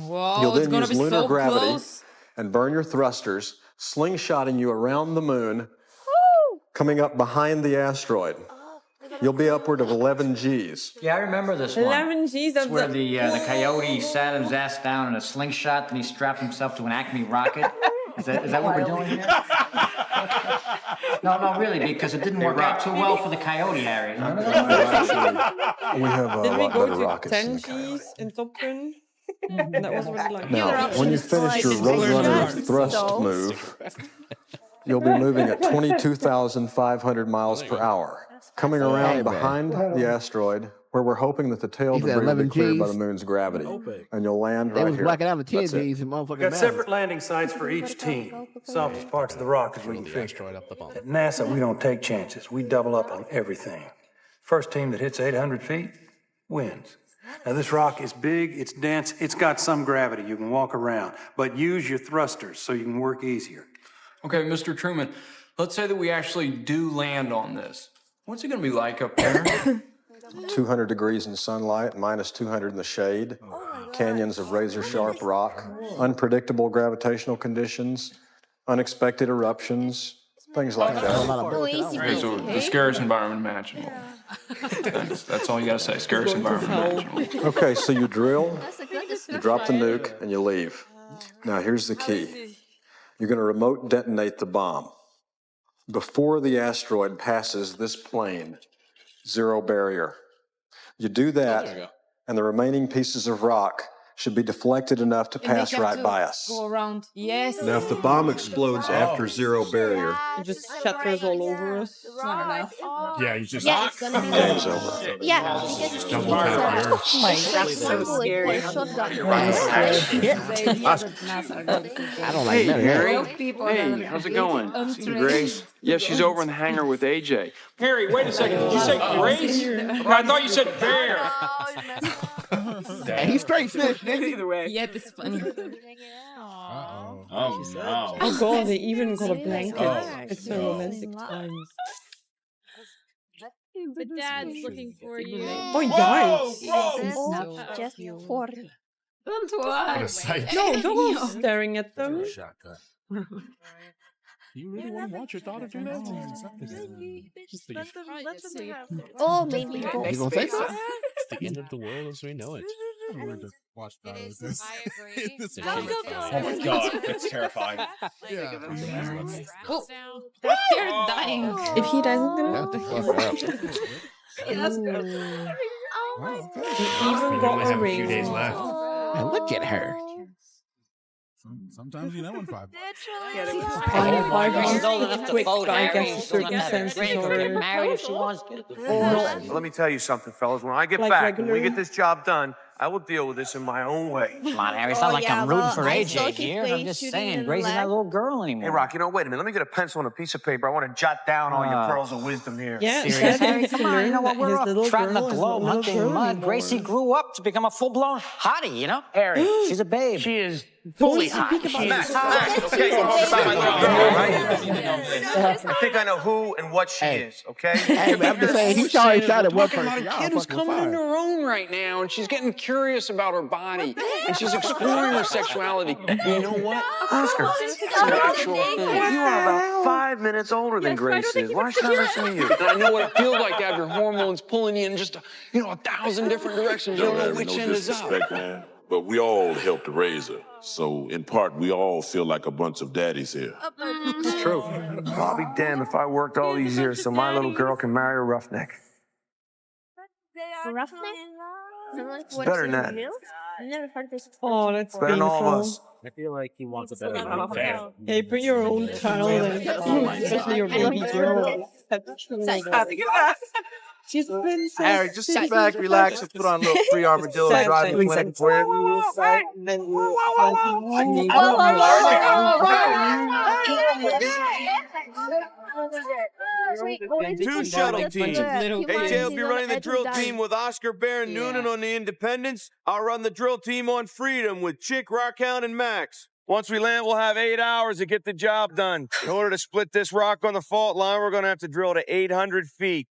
Whoa, You'll it's then gonna use be lunar so gravity close. and burn your thrusters, slingshotting you around the moon, coming up behind the asteroid. You'll be upward of 11 Gs. Yeah, I remember this one. 11 Gs. It's where the coyote sat his ass down in a slingshot, then he strapped himself to an Acme rocket, Is that what we're doing here? No, really, because it didn't work out too well for the coyote area. We have a Did we lot go better to rockets than the Tenji's in Top Gun? That was really like... Now, when you finish your Roadrunner thrust move, you'll be moving at 22,500 miles per hour, coming around behind the asteroid, where we're hoping that the tail debris will be cleared by the moon's gravity, and you'll land right here. Blacking out the 10 That's it. G's and motherfucking Got separate landing sites for each team. Softest parts of the rock is we can fix. At NASA, we don't take chances. We double up on everything. First team that hits 800 feet wins. Now, this rock is big, it's dense, it's got some gravity. You can walk around, but use your thrusters so you can work easier. Okay, Mr. Truman, let's say that we actually do land on this. What's it gonna be like up there? 200 degrees in sunlight, minus 200 in the shade, canyons of razor-sharp rock, unpredictable gravitational conditions, unexpected eruptions, things like that. Okay, so the scariest environment imaginable. That's all you gotta say, scariest environment imaginable. Okay, so you drill, you drop the nuke, and you leave. Now, here's the key. You're going to remote detonate the bomb. Before the asteroid passes this plane, zero barrier. You do that, and the remaining pieces of rock should be deflected enough to pass right by us. Go around. Yes. Now, if the bomb explodes after zero barrier, It just shatters all over us. Yeah, you just... Yeah, it's gonna be game's over. Yeah, because it's Jump out of here. that's so scary. Shotgun. I don't like that. Harry. Hey, how's it going? Grace? Yeah, she's over in the hangar with AJ. Harry, wait a second. Did you say Grace? I thought you said Bear. He's straight fish. Either way. Yep, it's funny. Oh, no. Oh god, they even got a blanket. It's so romantic times. The dad's looking for you. Oh, yikes. It's not just horny. Don't What watch. a sight. No, don't go staring at them. You really want to watch your daughter do that? Oh, maybe go. You gonna say so? It's the end of the world as we know it. I'm going to watch that. I agree. This Go, go, go. Oh my god, that's terrifying. Oh, they're dying. If he dies, I'm gonna... Wow. He even got only a have a few ring. days left. And look at her. Sometimes you know in 5 Only 5 months quick, I guess, the circumstances are... Married if she wants to. Let me tell you something, fellas. When I get Like back, when we regular? get this job done, I will deal with this in my own way. Come on, Harry, it's not like yeah, I'm rooting well, for I saw AJ his here. face I'm just shooting saying, in Gracie's the not a leg. little girl anymore. Hey, Rock, wait a minute. Let me get a pencil and a piece of paper. I want to jot down all your pearls of wisdom here. Yeah, Serious, Dad Harry? needs to Come on, you learn know what? that We're his off little trotting the girl is globe, not a little hunting girl mud. anymore. Gracie grew up to become a full-blown hottie, you know? Harry, she's a babe. She is Fully hot. speak about Max, it. okay? I think I know who and what she is, okay? Hey, man, I'm just saying, he already shot at one Talking person. about a kid who's coming into her own right now, and she's getting curious about her body, and she's exploring her sexuality. You know what, Oscar? It's an actual thing. You are about 5 minutes older than Grace is. Why should I listen to you? And I know what it feels like to have your hormones pulling you in just, 1,000 different directions. You don't know which end is up. man. But we all helped raise her. So, in part, we all feel like a bunch of daddies here. It's true. I'll be damned if I worked all these years so my little girl can marry a roughneck. Roughneck? It's better than that. I've never heard this. Oh, that's Better than all of painful. us. I feel like he wants a better Damn. Hey, put your own child in, especially your baby girl. She's been so Harry, just sit sick. back, relax, and put on a little free armadillo Sad drive thing. clinic for you. And then Two shuttle teams. AJ will be running the drill team with Oscar, Bear, and Noonan on the Independence. I'll run the drill team on Freedom with Chick, Rockhound, and Max. Once we land, we'll have 8 hours to get the job done. In order to split this rock on the fault line, we're going to have to drill to 800 feet.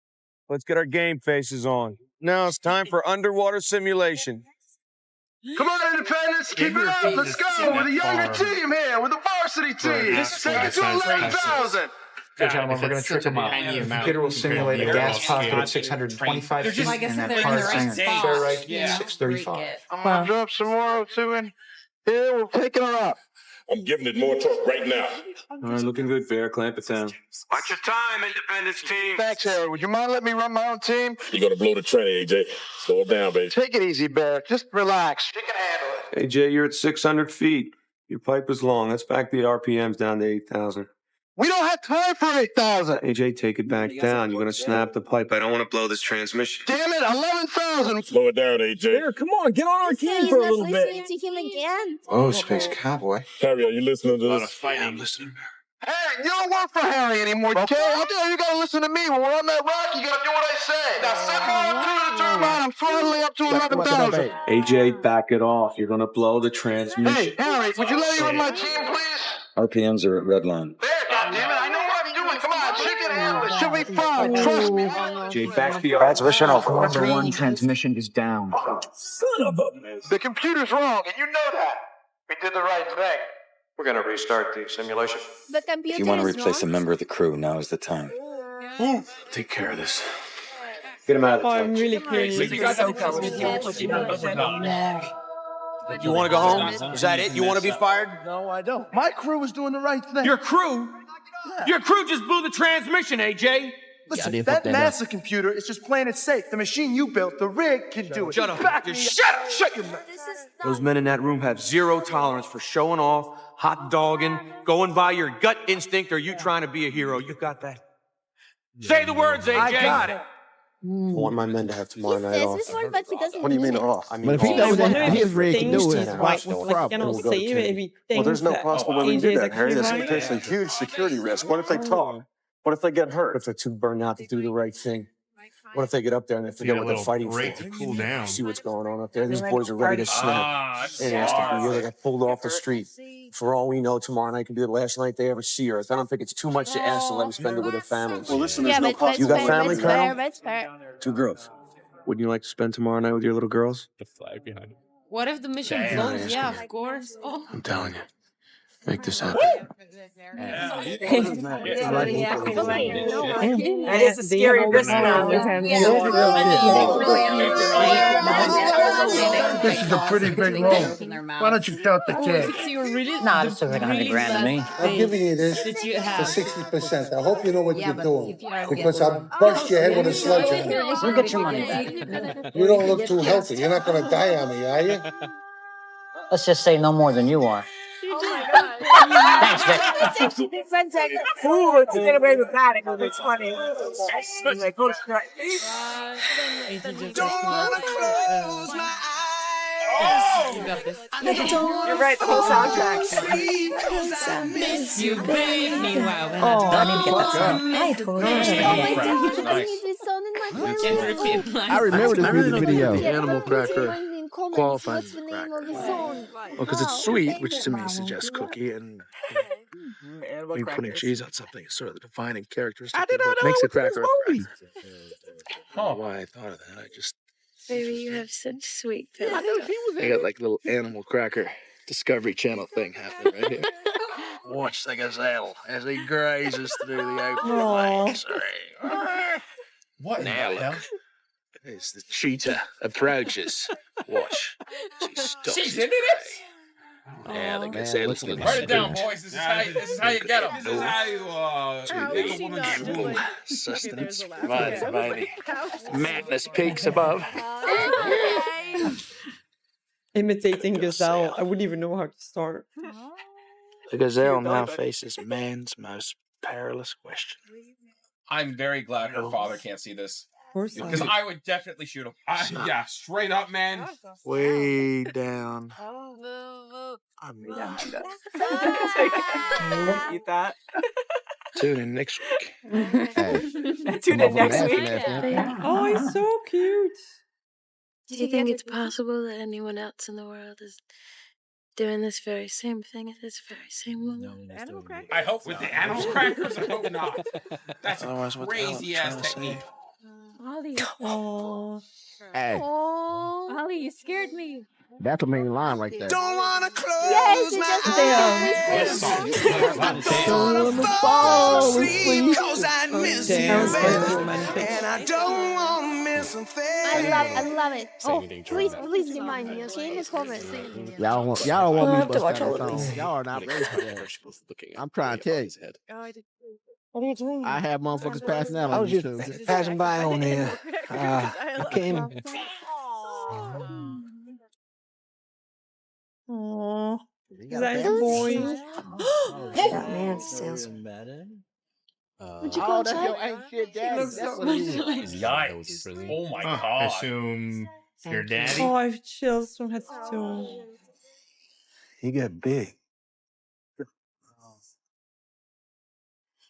Let's get our game faces on. Now it's time for underwater simulation. Come on, Independence, keep it up. Let's go with a younger team here, with the varsity team. Take it to 11,000. Okay, gentlemen, we're going to trip them up. The computer will simulate a gas pocket at 625 feet, and then hard sand ferrite 635. I'm going to drop some more to it. Here, we're picking her up. I'm giving it more torque right now. All right, looking good, Bear. Clamp it down. Watch your time, Independence team. Thanks, Harry. Would you mind letting me run my own team? You're gonna blow the train, AJ. Slow it down, baby. Take it easy, Bear. Just relax. She can handle it. AJ, you're at 600 feet. Your pipe is long. Let's back the RPMs down to 8,000. We don't have time for 8,000. AJ, take it back down. You're going to snap the pipe. I don't want to blow this transmission. Damn it, 11,000. Slow it down, AJ. Bear, come on, get on our team for a little bit. Listening to him again. Oh, Space Cowboy. Harry, are you listening to A lot this? of fighting. I'm listening. Harry, you don't work for Harry anymore, okay? I tell you gotta listen to me. When we're on that rock, you gotta do what I say. Now, set me up to the turbine. I'm throttling up to 11,000. AJ, back it off. You're going to blow the transmission. Hey, Harry, would you let me run my team, please? RPMs are at red line. There, goddammit, I know what I'm doing. Come on, she can handle it. She'll be fine. Trust me. AJ, back the Transmission of number 1 transmission is down. Son of a... The computer's wrong, and you know that. We did the right thing. We're going to restart the simulation. The computer If you want to is replace a wrong. member of the crew, now is the time. Take care of this. Get him out of the I'm really curious. You want to go home? Is that it? You want to be fired? No, I don't. My crew is doing the right thing. Your crew? Your crew just blew the transmission, AJ. Listen, that NASA computer is just playing it safe. The machine you built, the rig, can do it. Shut up. Back me Just shut up. Shut your mouth. Those men in that room have zero tolerance for showing off, hot dogging, going by your gut instinct, or you trying to be a hero. You got that? Say the words, AJ. I got it. I want my men to have tomorrow He night says off. this word, but he doesn't What do you mean mean it. off? I mean But if he off. knows I wonder that if his rig can things do it, he's what's right, the like, problem? cannot say maybe things Well, there's no that possible way we AJ can do is that, Harry. actually There's right. a huge security risk. What if they talk? What if they get hurt? What if they're too burned out to do the right thing? What if they get up there and they forget what they're fighting break for? to cool down. See what's going on up there. These boys are ready to snap. They asked to be here. They got pulled off the street. For all we know, tomorrow night can be the last night they ever see Earth. I don't think it's too much to ask to let them spend it with their families. Well, listen, Yeah, there's no but You got family, that's fair, Colonel? that's fair. 2 girls. Wouldn't you like to spend tomorrow night with your little girls? The flag behind it. What if the mission Damn. blows? Yeah, of course. Oh. I'm telling you. Make this happen. That is a scary risk now. This is a pretty big roll. Why don't you count the cash? Nah, this isn't $100,000 to me. I'm giving you this Did you for have? 60%. I hope you know what Yeah, you're but doing. if you are Because I'll bust your head with a sledgehammer. You'll get your money back. You don't look too healthy. You're not going to die on me, are you? Let's just say no more than you are. Thanks, Vic. Ooh, to get away with that, it was funny. Like, go to You got this. You're right, the whole soundtrack. You babe. Meanwhile, Oh, I need to get that song. I totally I remember this music video. Animal cracker qualifies What's as the a name cracker. of the song? Well, because it's sweet, which to me suggests cookie, and when putting cheese on something is sort of the defining characteristic of what makes a cracker a cracker. I don't know why I thought of that. I just Baby, you have such sweet feelings. I got like little animal cracker Discovery Channel thing happening right here. Watch the gazelle as he grazes through the open plains. What Now the hell? look, as the cheetah approaches, watch. She stops She's his into this? prey. Now the gazelle's getting Write it down, spooked. boys. This is how you get them. This is how you make a woman swoon. Sustenance provided by the madness peaks above. Imitating gazelle, I wouldn't even know how to start. The gazelle now faces man's most perilous question. I'm very glad her father can't see this. Of course Because not. I would definitely shoot him. Yeah, straight up, man. Way down. I'm Eat that. Tune in next week. Tune in next week. Oh, he's so cute. Do you think it's possible that anyone else in the world is doing this very same thing at this very same moment? I hope with the animal crackers, I hope not. That's Otherwise, a what the hell I'm crazy ass trying to say? technique. Ollie. Oh, Hey. Oh. Ollie, you scared me. That's a main line right there. Don't wanna close Yes, my it's eyes. Don't wanna fall asleep 'cause I miss you, baby. And I don't wanna miss a thing. I love it. Oh, please remind me, okay? Miss Corbett. Y'all don't want me have to to bust watch down all the of song. these. Y'all are not ready for that. I'm trying to tell you. What are you doing? I have motherfuckers passing out I on was YouTube. just passing by on there. Came. Aww. You That gotta is boy. That man sales. Would you go Oh, that's check? your ain't shit daddy. Looks That's so what it is. Yikes. Oh my I god. assume your daddy. Oh, I have chills from head to toe. He got big. You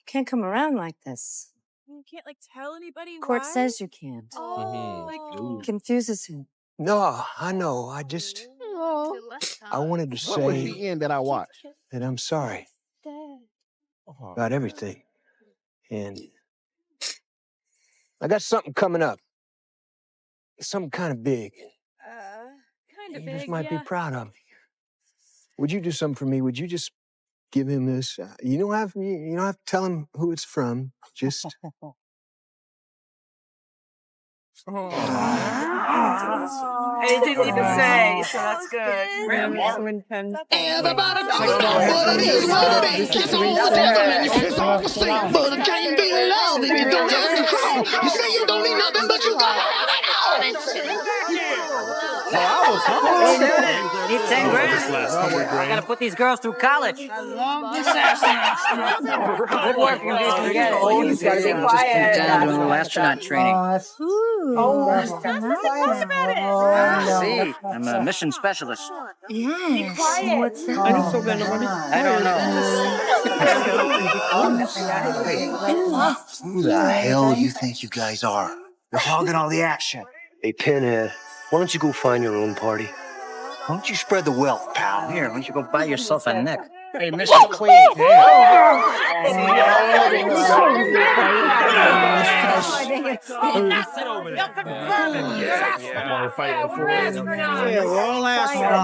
can't come around like this. You can't like tell anybody Court why. says you can't. Like, Confuses him. No, I know. I just, I wanted to What was say the end that I watched? that I'm sorry about everything. And I got something coming up. Something kind of big. kind of You just big, might yeah. be proud of. Would you do something for me? Would you just give him this? You don't have to tell him who it's from. Just Anything you can say, so that's good. Yeah, so intense. Everybody knows what it is, what it ain't. Kiss on the devil and you piss off the saint. But it can't be love if you don't have control. You say you don't need nothing, but you gotta have it all. Need 10 grand. Gotta put these girls through college. I love this accent. Good work, you guys. You gotta be quiet. Down doing a little astronaut training. See, I'm a mission specialist. Yes. quiet. What's that? I just so glad nobody. I don't know. Who the hell do you think you guys are? You're hogging all the action. Hey, Pinhead, why don't you go find your own party? Why don't you spread the wealth, pal? Here, why don't you go buy yourself a neck? Hey, Mr. Clean. You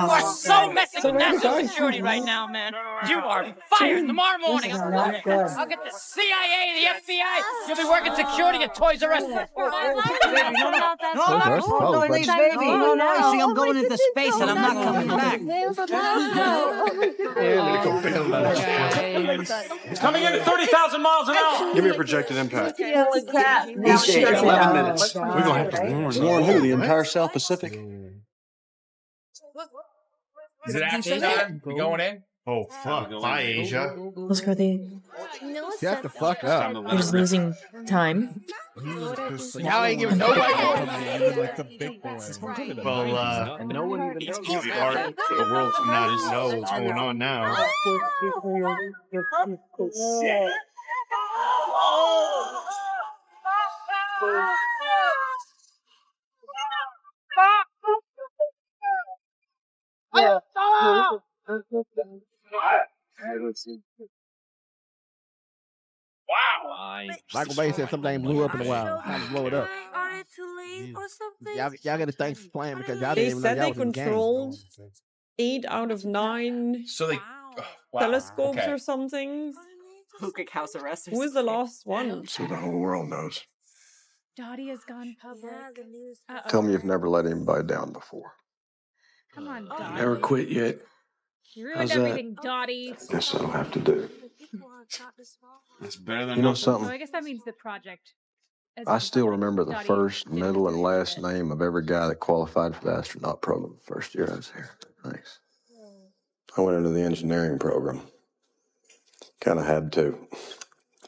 are so messing with national security right now, man. You are fired tomorrow morning. I'll get the CIA, the FBI. You'll be working security at Toys R Us. No, it leaves baby. No, you see, I'm going into space and I'm not coming back. It's coming in at 30,000 miles an hour. Give me a projected impact. He's got 11 minutes. We're gonna have to Warn who? The entire South Pacific? Is it action time? We going in? Oh fuck! Bye, Asia. Let's go there. Shut the fuck up. You're just losing time. Y'all ain't giving nobody. Well, no one even knows. The world not know what's going on now. Wow. Michael Bay said something blew up in a while. Time to blow it up. Are it too late or something? Y'all got to thanks for playing because y'all They didn't even know said y'all they was in the game. controlled 8 out of 9 So they wow. telescopes Okay. or something. Hookah house arrest. Who is the last one? So the whole world knows. Dottie has gone public. Tell me you've never let anybody down before. Come on, Dottie. Never quit yet. You ruined How's that? everything, Dottie. Guess that'll have to do. That's better than You know nothing. So I something? guess that means the project. I still remember the first, middle, and last name of every guy that qualified for the astronaut program the first year I was here. Thanks. I went into the engineering program. Kind of had to.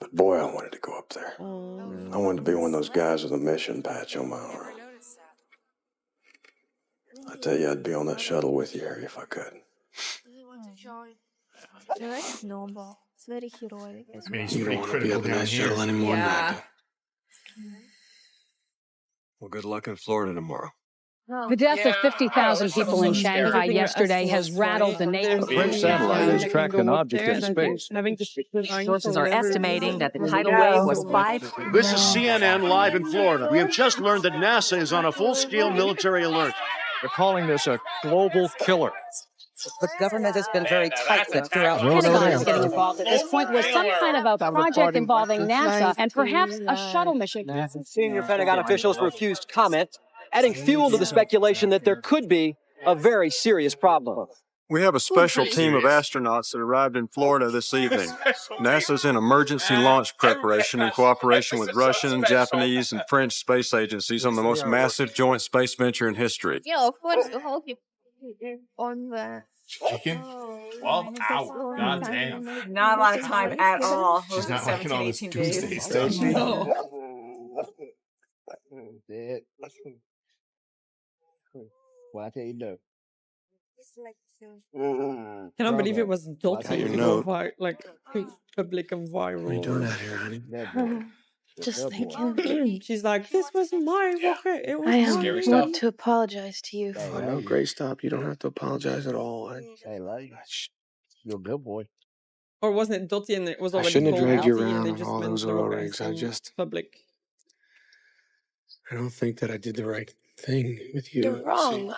But boy, I wanted to go up there. I wanted to be one of those guys with a mission patch on my arm. I tell you, I'd be on that shuttle with you, Harry, if I could. It's normal. It's very heroic. I mean, he's You pretty don't want to be critical up in down that here. shuttle anymore. Yeah. Well, good luck in Florida tomorrow. The death of 50,000 people in Shanghai yesterday has rattled the nation. French satellite has tracked an object in space. Sources are estimating that the tidal wave was 5. This is CNN live in Florida. We have just learned that NASA is on a full-scale military alert. They're calling this a global killer. The government has been very tight-lipped throughout. The Pentagon is getting involved at this point with some kind of a project involving NASA and perhaps a shuttle mission. Senior Pentagon officials refused comment, adding fuel to the speculation that there could be a very serious problem. We have a special team of astronauts that arrived in Florida this evening. NASA's in emergency launch preparation in cooperation with Russian, Japanese, and French space agencies on the most massive joint space venture in history. Chicken? 12 hours. God damn. Not a lot of time at all. She's not liking all this 17, 18 doomsday days. stuff. No. Well, I tell you no. Cannot believe it was Dottie your to note. go like public and viral. What are you doing out here, honey? Just thinking. She's like, this was my rocket. It was I mine." want to apologize to you Oh, for no, Grace, stop. You don't have to apologize at all. Hey, love you. You're a good boy. Or wasn't it Dottie and it was I already shouldn't have called dragged you Dottie and around they on just all meant those the oil rocket rigs. I from just, public. I don't think that I did the right thing with you. You're wrong.